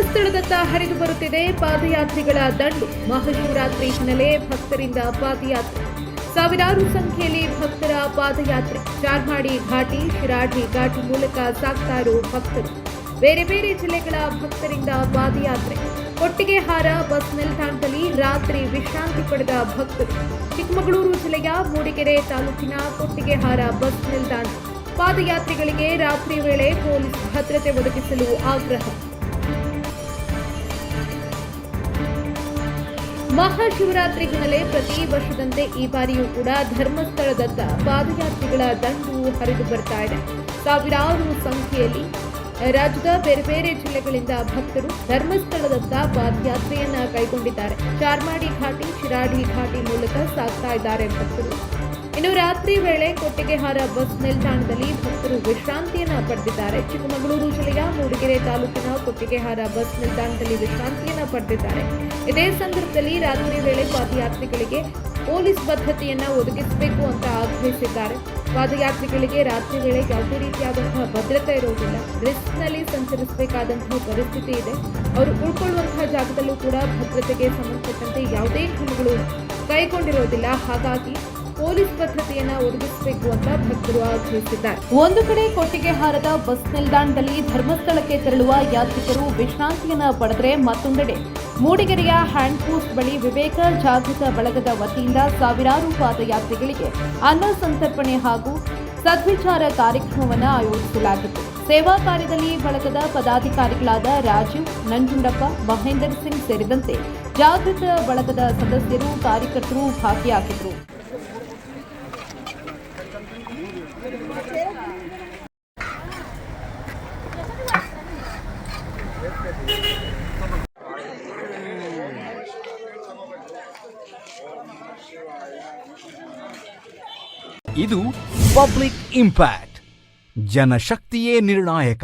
ಧರ್ಮಸ್ಥಳದತ್ತ ಹರಿದು ಬರುತ್ತಿದೆ ಪಾದಯಾತ್ರಿಗಳ ದಂಡು. ಮಹಾಶಿವರಾತ್ರಿ ಹಿನ್ನೆಲೆ ಭಕ್ತರಿಂದ ಪಾದಯಾತ್ರೆ. ಸಾವಿರಾರು ಸಂಖ್ಯೆಯಲ್ಲಿ ಭಕ್ತರ ಪಾದಯಾತ್ರೆ. ಚಾರ್ಮಾಡಿ ಘಾಟಿ, ಶಿರಾಡಿ ಘಾಟಿ ಮೂಲಕ ಸಾಗ್ತಾ ಇರೋ ಭಕ್ತರು. ಬೇರೆ ಬೇರೆ ಜಿಲ್ಲೆಗಳ ಭಕ್ತರಿಂದ ಪಾದಯಾತ್ರೆ. ಕೊಟ್ಟಿಗೆಹಾರ ಬಸ್ ನಿಲ್ದಾಣದಲ್ಲಿ ರಾತ್ರಿ ವಿಶ್ರಾಂತಿ ಪಡೆದ ಭಕ್ತರು. ಚಿಕ್ಕಮಗಳೂರು ಜಿಲ್ಲೆಯ ಮೂಡಿಗೆರೆ ತಾಲೂಕಿನ ಕೊಟ್ಟಿಗೆಹಾರ ಬಸ್ ನಿಲ್ದಾಣ. ಪಾದಯಾತ್ರಿಗಳಿಗೆ ರಾತ್ರಿ ವೇಳೆ ಪೊಲೀಸ್ ಭದ್ರತೆ ಒದಗಿಸಲು ಆಗ್ರಹ. ಮಹಾಶಿವರಾತ್ರಿ ಹಿನ್ನೆಲೆ ಪ್ರತಿ ವರ್ಷದಂತೆ ಈ ಬಾರಿಯೂ ಕೂಡ ಧರ್ಮಸ್ಥಳದತ್ತ ಪಾದಯಾತ್ರಿಗಳ ದಂಡು ಹರಿದು ಬರ್ತಾ ಇದೆ. ಸಾವಿರಾರು ಸಂಖ್ಯೆಯಲ್ಲಿ ರಾಜ್ಯದ ಬೇರೆ ಬೇರೆ ಜಿಲ್ಲೆಗಳಿಂದ ಭಕ್ತರು ಧರ್ಮಸ್ಥಳದತ್ತ ಪಾದಯಾತ್ರೆಯನ್ನ ಕೈಗೊಂಡಿದ್ದಾರೆ. ಚಾರ್ಮಾಡಿ ಘಾಟಿ, ಶಿರಾಡಿ ಘಾಟಿ ಮೂಲಕ ಸಾಗ್ತಾ ಇದ್ದಾರೆ ಭಕ್ತರು. ಇನ್ನು ರಾತ್ರಿ ವೇಳೆ ಕೊಟ್ಟಿಗೆಹಾರ ಬಸ್ ನಿಲ್ದಾಣದಲ್ಲಿ ಭಕ್ತರು ವಿಶ್ರಾಂತಿಯನ್ನ ಪಡೆದಿದ್ದಾರೆ. ಚಿಕ್ಕಮಗಳೂರು ಜಿಲ್ಲೆಯ ಮೂಡಿಗೆರೆ ತಾಲೂಕಿನ ಕೊಟ್ಟಿಗೆಹಾರ ಬಸ್ ನಿಲ್ದಾಣದಲ್ಲಿ ವಿಶ್ರಾಂತಿಯನ್ನ ಪಡೆದಿದ್ದಾರೆ. ಇದೇ ಸಂದರ್ಭದಲ್ಲಿ ರಾತ್ರಿ ವೇಳೆ ಪಾದಯಾತ್ರಿಗಳಿಗೆ ಪೊಲೀಸ್ ಭದ್ರತೆಯನ್ನ ಒದಗಿಸಬೇಕು ಅಂತ ಆಗ್ರಹಿಸಿದ್ದಾರೆ. ಪಾದಯಾತ್ರಿಗಳಿಗೆ ರಾತ್ರಿ ವೇಳೆ ಯಾವುದೇ ರೀತಿಯಾದಂತಹ ಭದ್ರತೆ ಇರುವುದಿಲ್ಲ. ರಿಸ್ಕ್ನಲ್ಲಿ ಸಂಚರಿಸಬೇಕಾದಂತಹ ಪರಿಸ್ಥಿತಿ ಇದೆ. ಅವರು ಉಳ್ಕೊಳ್ಳುವಂತಹ ಜಾಗದಲ್ಲೂ ಕೂಡ ಭದ್ರತೆಗೆ ಸಂಬಂಧಪಟ್ಟಂತೆ ಯಾವುದೇ ಕ್ರಮಗಳು ಕೈಗೊಂಡಿರುವುದಿಲ್ಲ. ಹಾಗಾಗಿ ಪೊಲೀಸ್ ಭದ್ರತೆಯನ್ನ ಒದಗಿಸಬೇಕು ಅಂತ ಭಕ್ತರು ಆಗ್ರಹಿಸಿದ್ದಾರೆ. ಒಂದು ಕಡೆ ಕೊಟ್ಟಿಗೆಹಾರದ ಬಸ್ ನಿಲ್ದಾಣದಲ್ಲಿ ಧರ್ಮಸ್ಥಳಕ್ಕೆ ತೆರಳುವ ಯಾತ್ರಿಕರು ವಿಶ್ರಾಂತಿಯನ್ನ ಪಡೆದರೆ, ಮತ್ತೊಂದೆಡೆ ಮೂಡಿಗೆರೆಯ ಹ್ಯಾಂಡ್ ಪೋಸ್ಟ್ ಬಳಿ ವಿವೇಕ ಜಾಗೃತ ಬಳಗದ ವತಿಯಿಂದ ಸಾವಿರಾರು ಪಾದಯಾತ್ರಿಗಳಿಗೆ ಅನ್ನ ಸಂತರ್ಪಣೆ ಹಾಗೂ ಸದ್ವಿಚಾರ ಕಾರ್ಯಕ್ರಮವನ್ನು ಆಯೋಜಿಸಲಾಗಿತ್ತು. ಸೇವಾ ಕಾರ್ಯದಲ್ಲಿ ಬಳಗದ ಪದಾಧಿಕಾರಿಗಳಾದ ರಾಜೀವ್, ನಂಜುಂಡಪ್ಪ, ಮಹೇಂದರ್ ಸಿಂಗ್ ಸೇರಿದಂತೆ ಜಾಗೃತ ಬಳಗದ ಸದಸ್ಯರು, ಕಾರ್ಯಕರ್ತರು ಭಾಗಿಯಾಗಿದ್ದರು. ಇದು ಪಬ್ಲಿಕ್ ಇಂಪ್ಯಾಕ್ಟ್. ಜನಶಕ್ತಿಯೇ ನಿರ್ಣಾಯಕ.